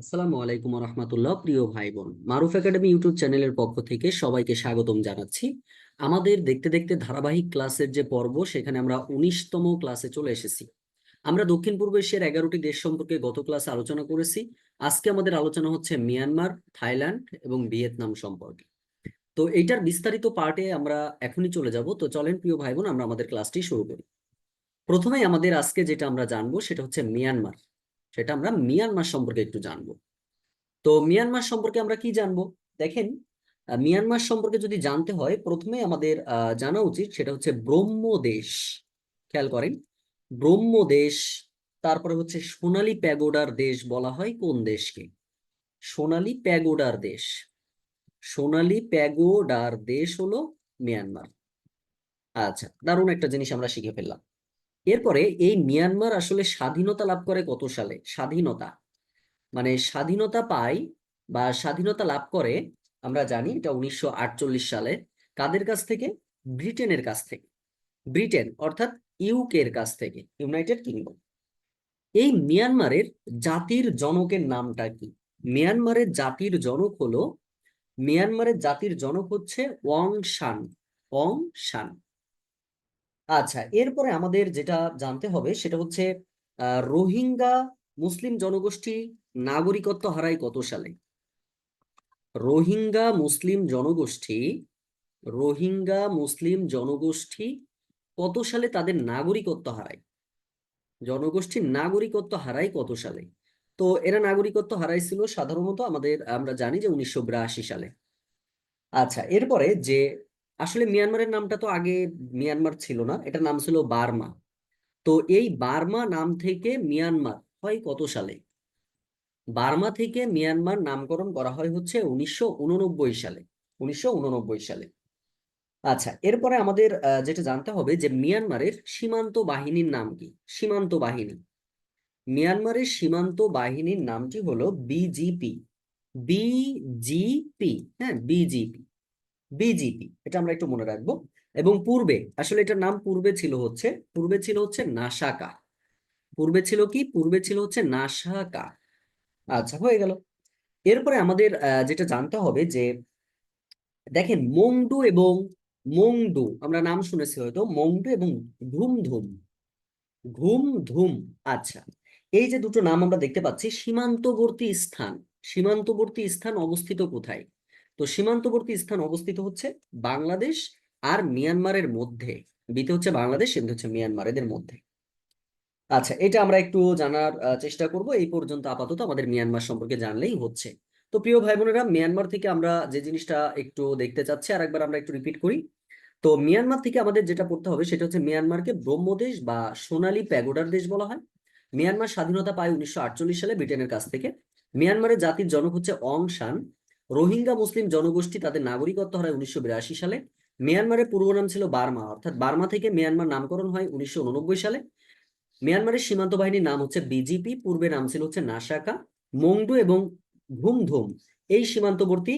আসসালামু আলাইকুম রহমতুল্লাহ। প্রিয় ভাই বোন, মারুফ একাডেমি ইউটিউব চ্যানেলের পক্ষ থেকে সবাইকে স্বাগতম জানাচ্ছি। আমাদের দেখতে দেখতে ধারাবাহিক ক্লাসের যে পর্ব, সেখানে আমরা 19তম ক্লাসে চলে এসেছি। আমরা দক্ষিণ পূর্ব এশিয়ার 11টি দেশ সম্পর্কে গত ক্লাসে আলোচনা করেছি। আজকে আমাদের আলোচনা হচ্ছে মিয়ানমার, থাইল্যান্ড এবং ভিয়েতনাম সম্পর্কে। তো এইটার বিস্তারিত পার্টে আমরা এখনই চলে যাব। তো চলেন প্রিয় ভাই বোন, আমরা আমাদের ক্লাসটি শুরু করি। প্রথমেই আমাদের আজকে যেটা আমরা জানবো সেটা হচ্ছে মিয়ানমার। সেটা আমরা মিয়ানমার সম্পর্কে একটু জানবো। তো মিয়ানমার সম্পর্কে আমরা কি জানবো? দেখেন, মিয়ানমার সম্পর্কে যদি জানতে হয়, প্রথমে আমাদের জানা উচিত সেটা হচ্ছে ব্রহ্মদেশ। খেয়াল করেন, ব্রহ্মদেশ। তারপরে হচ্ছে সোনালী প্যাগোডার দেশ বলা হয় কোন দেশকে? সোনালী প্যাগোডার দেশ। সোনালী প্যাগোডার দেশ হলো মিয়ানমার। আচ্ছা, দারুণ একটা জিনিস আমরা শিখে ফেললাম। এরপরে এই মিয়ানমার আসলে স্বাধীনতা লাভ করে কত সালে? স্বাধীনতা মানে স্বাধীনতা পায় বা স্বাধীনতা লাভ করে, আমরা জানি এটা 1948 সালে। কাদের কাছ থেকে? ব্রিটেনের কাছ থেকে। ব্রিটেন অর্থাৎ ইউকে এর কাছ থেকে, ইউনাইটেড কিংডম। এই মিয়ানমারের জাতির জনকের নামটা কি? মিয়ানমারের জাতির জনক হলো, মিয়ানমারের জাতির জনক হচ্ছে অং সান। অং সান। আচ্ছা, এরপরে আমাদের যেটা জানতে হবে সেটা হচ্ছে রোহিঙ্গা মুসলিম জনগোষ্ঠী নাগরিকত্ব হারায় কত সালে? রোহিঙ্গা মুসলিম জনগোষ্ঠী, রোহিঙ্গা মুসলিম জনগোষ্ঠী কত সালে তাদের নাগরিকত্ব হারায়? জনগোষ্ঠীর নাগরিকত্ব হারায় কত সালে? তো এরা নাগরিকত্ব হারাইছিল সাধারণত আমরা জানি যে 1982 সালে। আচ্ছা, এরপরে যে আসলে মিয়ানমারের নামটা তো আগে মিয়ানমার ছিল না, এটার নাম ছিল বার্মা। তো এই বার্মা নাম থেকে মিয়ানমার হয় কত সালে? বার্মা থেকে মিয়ানমার নামকরণ করা হয় হচ্ছে 1989 সালে। 1989 সালে। আচ্ছা, এরপরে আমাদের যেটা জানতে হবে যে মিয়ানমারের সীমান্ত বাহিনীর নাম কি? সীমান্ত বাহিনী, মিয়ানমারের সীমান্ত বাহিনীর নামটি হলো বিজিপি। বিজিপি, হ্যাঁ, বিজিপি। বিজিপি, এটা আমরা একটু মনে রাখবো। এবং পূর্বে আসলে এটার নাম পূর্বে ছিল হচ্ছে নাসাকা। পূর্বে ছিল কি? পূর্বে ছিল হচ্ছে নাসাকা। আচ্ছা, হয়ে গেল। এরপরে আমাদের যেটা জানতে হবে যে দেখেন, মংডু আমরা নাম শুনেছি হয়তো, মংডু এবং ধুমধুম। ঘুমধুম। আচ্ছা, এই যে দুটো নাম আমরা দেখতে পাচ্ছি, সীমান্তবর্তী স্থান। সীমান্তবর্তী স্থান অবস্থিত কোথায়? তো সীমান্তবর্তী স্থান অবস্থিত হচ্ছে বাংলাদেশ আর মিয়ানমারের মধ্যে। বিতে হচ্ছে বাংলাদেশ, এমনি হচ্ছে মিয়ানমার, এদের মধ্যে। আচ্ছা, এটা আমরা একটু জানার চেষ্টা করব। এই পর্যন্ত আপাতত আমাদের মিয়ানমার সম্পর্কে জানলেই হচ্ছে। তো প্রিয় ভাই বোনেরা, মিয়ানমার থেকে আমরা যে জিনিসটা একটু দেখতে চাচ্ছি, আর একবার আমরা একটু রিপিট করি। তো মিয়ানমার থেকে আমাদের যেটা পড়তে হবে সেটা হচ্ছে মিয়ানমারকে ব্রহ্মদেশ বা সোনালী প্যাগোডার দেশ বলা হয়। মিয়ানমার স্বাধীনতা পায় 1948 সালে ব্রিটেনের কাছ থেকে। মিয়ানমারের জাতির জনক হচ্ছে অং সান। রোহিঙ্গা মুসলিম জনগোষ্ঠী তাদের নাগরিকত্ব হারায় 1982 সালে। মিয়ানমারের পূর্ব নাম ছিল বার্মা, অর্থাৎ বার্মা থেকে মিয়ানমার নামকরণ হয় 1989 সালে। মিয়ানমারের সীমান্ত বাহিনীর নাম হচ্ছে বিজিপি, পূর্বে নাম ছিল হচ্ছে নাসাকা। মংডু এবং ঘুমধুম এই সীমান্তবর্তী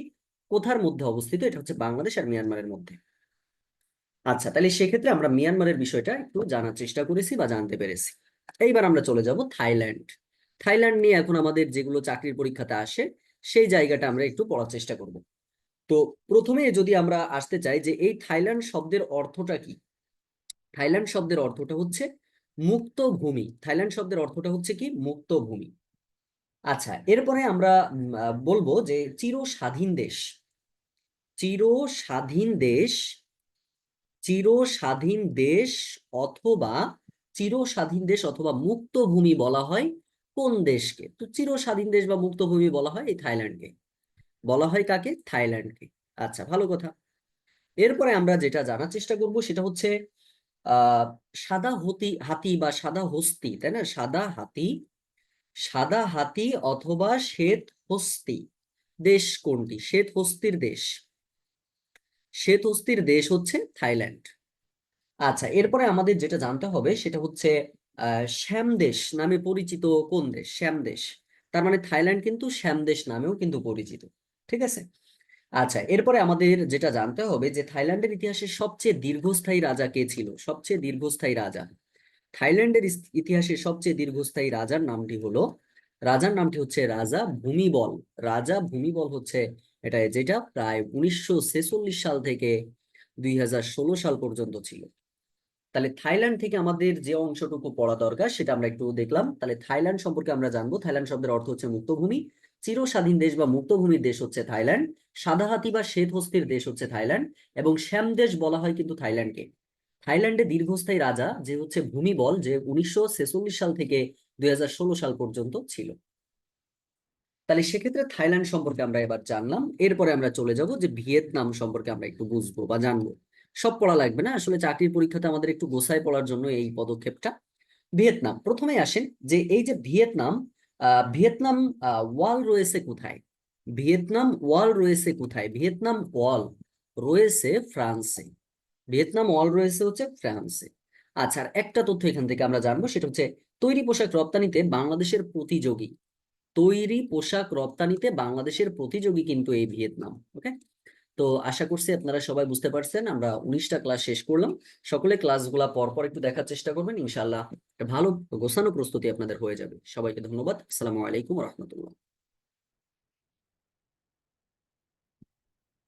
কোথার মধ্যে অবস্থিত? এটা হচ্ছে বাংলাদেশ আর মিয়ানমারের মধ্যে। আচ্ছা, তাহলে সেক্ষেত্রে আমরা মিয়ানমারের বিষয়টা একটু জানার চেষ্টা করেছি বা জানতে পেরেছি। এইবার আমরা চলে যাব থাইল্যান্ড। থাইল্যান্ড নিয়ে এখন আমাদের যেগুলো চাকরির পরীক্ষাতে আসে, সেই জায়গাটা আমরা একটু পড়ার চেষ্টা করব। তো প্রথমে যদি আমরা আসতে চাই যে এই থাইল্যান্ড শব্দের অর্থটা কি? থাইল্যান্ড শব্দের অর্থটা হচ্ছে মুক্ত ভূমি। থাইল্যান্ড শব্দের অর্থটা হচ্ছে কি? মুক্ত ভূমি। আচ্ছা, এরপরে আমরা বলবো যে চির স্বাধীন দেশ। চির স্বাধীন দেশ, চির স্বাধীন দেশ অথবা চির স্বাধীন দেশ অথবা মুক্ত ভূমি বলা হয় কোন দেশকে? তো চির স্বাধীন দেশ বা মুক্ত ভূমি বলা হয় এই থাইল্যান্ডকে। বলা হয় কাকে? থাইল্যান্ডকে। আচ্ছা, ভালো কথা। এরপরে আমরা যেটা জানার চেষ্টা করব সেটা হচ্ছে আহ সাদা হাতি বা সাদা হস্তি, তাই না? সাদা হাতি, সাদা হাতি অথবা শ্বেত হস্তি দেশ কোনটি? শ্বেত হস্তির দেশ, শ্বেত হস্তির দেশ হচ্ছে থাইল্যান্ড। আচ্ছা, এরপরে আমাদের যেটা জানতে হবে সেটা হচ্ছে শ্যামদেশ নামে পরিচিত কোন দেশ? শ্যামদেশ। তার মানে থাইল্যান্ড কিন্তু শ্যামদেশ নামেও কিন্তু পরিচিত। ঠিক আছে। আচ্ছা, এরপরে আমাদের যেটা জানতে হবে যে থাইল্যান্ডের ইতিহাসে সবচেয়ে দীর্ঘস্থায়ী রাজা কে ছিল? সবচেয়ে দীর্ঘস্থায়ী রাজা, থাইল্যান্ডের ইতিহাসে সবচেয়ে দীর্ঘস্থায়ী রাজার নামটি হলো রাজার নামটি হচ্ছে রাজা ভূমিবল। রাজা ভূমিবল হচ্ছে এটা, যেটা প্রায় 1946 সাল থেকে 2016 সাল পর্যন্ত ছিল। তাহলে থাইল্যান্ড থেকে আমাদের যে অংশটুকু পড়া দরকার সেটা আমরা একটু দেখলাম। তাহলে থাইল্যান্ড সম্পর্কে আমরা জানবো। থাইল্যান্ড শব্দের অর্থ হচ্ছে মুক্তভূমি। চিরস্বাধীন দেশ বা মুক্তভূমির দেশ হচ্ছে থাইল্যান্ড। সাদা হাতি বা শ্বেত হস্তির দেশ হচ্ছে থাইল্যান্ড। এবং শ্যাম দেশ বলা হয় কিন্তু থাইল্যান্ডকে। থাইল্যান্ডে দীর্ঘস্থায়ী রাজা যে হচ্ছে ভূমিবল, যে 1946 সাল থেকে 2016 সাল পর্যন্ত ছিল। তাহলে সেক্ষেত্রে থাইল্যান্ড সম্পর্কে আমরা এবার জানলাম। এরপরে আমরা চলে যাব যে ভিয়েতনাম সম্পর্কে আমরা একটু বুঝবো বা জানবো। সব পড়া লাগবে না, আসলে চাকরির পরীক্ষাতে আমাদের একটু গোছায় পড়ার জন্য এই পদক্ষেপটা। ভিয়েতনাম প্রথমে আসেন, যে এই যে ভিয়েতনাম, ভিয়েতনাম ওয়াল রয়েছে কোথায়? ভিয়েতনাম ওয়াল রয়েছে কোথায়? ভিয়েতনাম ওয়াল রয়েছে ফ্রান্সে। ভিয়েতনাম ওয়াল রয়েছে হচ্ছে ফ্রান্সে। আচ্ছা, আর একটা তথ্য এখান থেকে আমরা জানবো, সেটা হচ্ছে তৈরি পোশাক রপ্তানিতে বাংলাদেশের প্রতিযোগী। তৈরি পোশাক রপ্তানিতে বাংলাদেশের প্রতিযোগী কিন্তু এই ভিয়েতনাম। ওকে। তো আশা করছি আপনারা সবাই বুঝতে পারছেন। আমরা 19টা ক্লাস শেষ করলাম। সকলে ক্লাসগুলা পরপর একটু দেখার চেষ্টা করবেন, ইনশাআল্লাহ একটা ভালো গোছানো প্রস্তুতি আপনাদের হয়ে যাবে। সবাইকে ধন্যবাদ। আসসালামু আলাইকুম রহমতুল্লাহ।